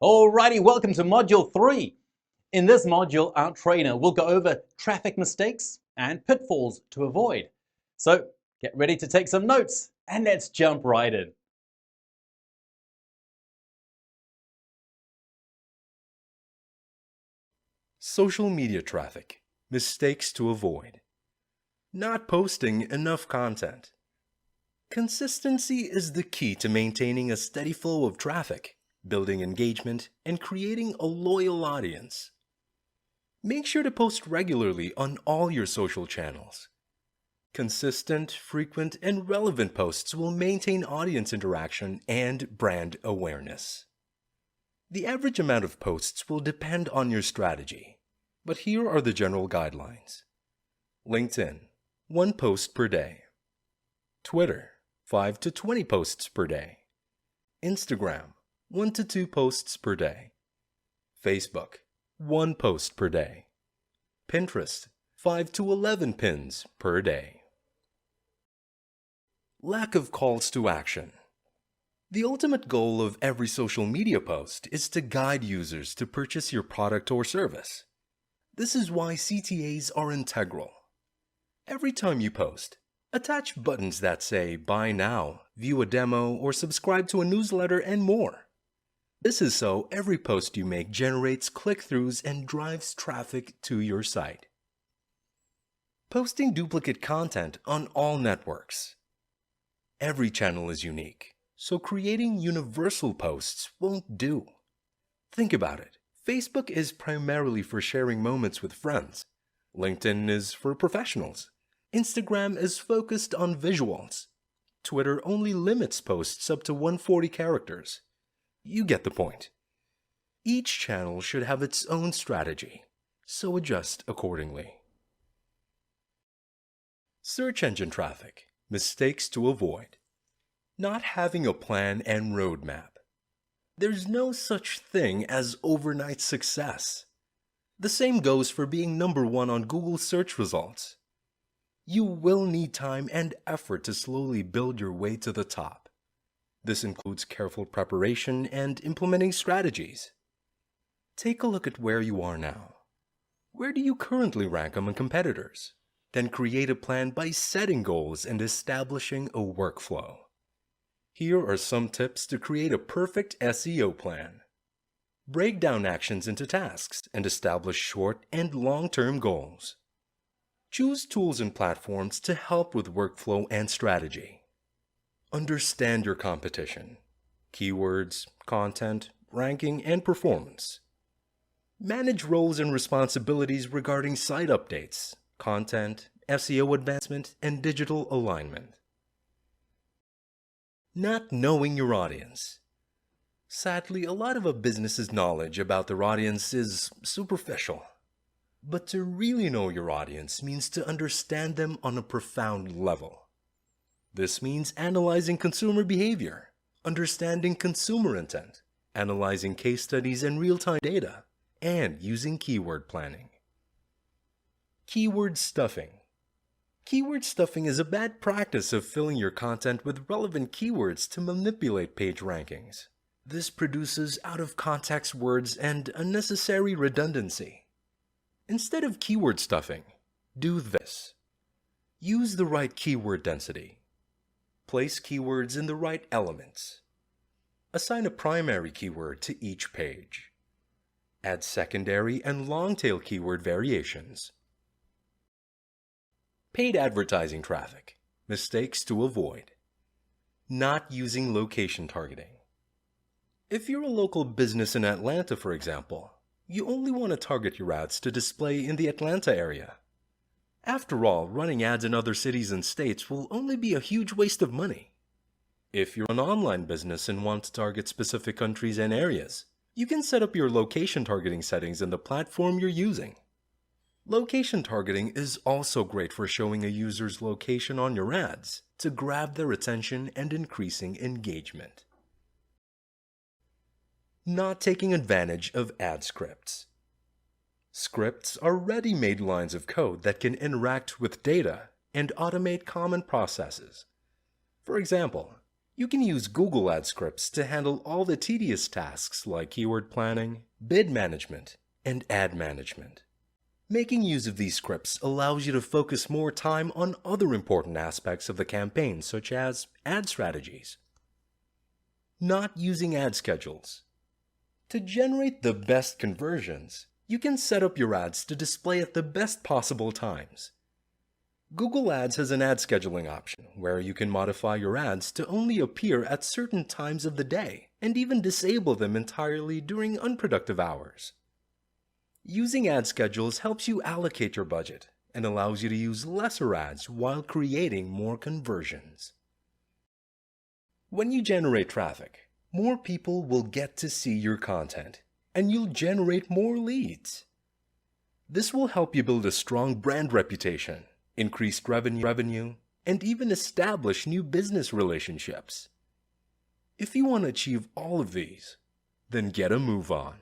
Alrighty, welcome to Module 3. In this module, our trainer will go over traffic mistakes and pitfalls to avoid. So get ready to take some notes and let's jump right in. Social media traffic. Mistakes to avoid. Not posting enough content. Consistency is the key to maintaining a steady flow of traffic, building engagement, and creating a loyal audience. Make sure to post regularly on all your social channels. Consistent, frequent, and relevant posts will maintain audience interaction and brand awareness. The average amount of posts will depend on your strategy, but here are the general guidelines. LinkedIn, 1 post per day. Twitter, 5 to 20 posts per day. Instagram, 1 to 2 posts per day. Facebook, 1 post per day. Pinterest, 5 to 11 pins per day. Lack of calls to action. The ultimate goal of every social media post is to guide users to purchase your product or service. This is why CTAs are integral. Every time you post, attach buttons that say Buy Now, View a Demo, or Subscribe to a newsletter, and more. This is so every post you make generates click-throughs and drives traffic to your site. Posting duplicate content on all networks. Every channel is unique, so creating universal posts won't do. Think about it. Facebook is primarily for sharing moments with friends. LinkedIn is for professionals. Instagram is focused on visuals. Twitter only limits posts up to 140 characters. You get the point. Each channel should have its own strategy, so adjust accordingly. Search engine traffic. Mistakes to avoid. Not having a plan and roadmap. There's no such thing as overnight success. The same goes for being #1 on Google search results. You will need time and effort to slowly build your way to the top. This includes careful preparation and implementing strategies. Take a look at where you are now. Where do you currently rank among competitors? Then create a plan by setting goals and establishing a workflow. Here are some tips to create a perfect SEO plan. Break down actions into tasks and establish short and long-term goals. Choose tools and platforms to help with workflow and strategy. Understand your competition, keywords, content, ranking, and performance. Manage roles and responsibilities regarding site updates, content, SEO advancement, and digital alignment. Not knowing your audience. Sadly, a lot of a business's knowledge about their audience is superficial. But to really know your audience means to understand them on a profound level. This means analyzing consumer behavior, understanding consumer intent, analyzing case studies and real-time data, and using keyword planning. Keyword stuffing. Keyword stuffing is a bad practice of filling your content with relevant keywords to manipulate page rankings. This produces out-of-context words and unnecessary redundancy. Instead of keyword stuffing, do this. Use the right keyword density. Place keywords in the right elements. Assign a primary keyword to each page. Add secondary and long-tail keyword variations. Paid advertising traffic. Mistakes to avoid. Not using location targeting. If you're a local business in Atlanta, for example, you only want to target your ads to display in the Atlanta area. After all, running ads in other cities and states will only be a huge waste of money. If you're an online business and want to target specific countries and areas, you can set up your location targeting settings in the platform you're using. Location targeting is also great for showing a user's location on your ads to grab their attention and increasing engagement. Not taking advantage of ad scripts. Scripts are ready-made lines of code that can interact with data and automate common processes. For example, You can use Google Ad scripts to handle all the tedious tasks like keyword planning, bid management, and ad management. Making use of these scripts allows you to focus more time on other important aspects of the campaign, such as ad strategies. Not using ad schedules. To generate the best conversions, you can set up your ads to display at the best possible times. Google Ads has an ad scheduling option where you can modify your ads to only appear at certain times of the day and even disable them entirely during unproductive hours. Using ad schedules helps you allocate your budget and allows you to use lesser ads while creating more conversions. When you generate traffic, more people will get to see your content, and you'll generate more leads. This will help you build a strong brand reputation, increased revenue, and even establish new business relationships. If you want to achieve all of these, then get a move on.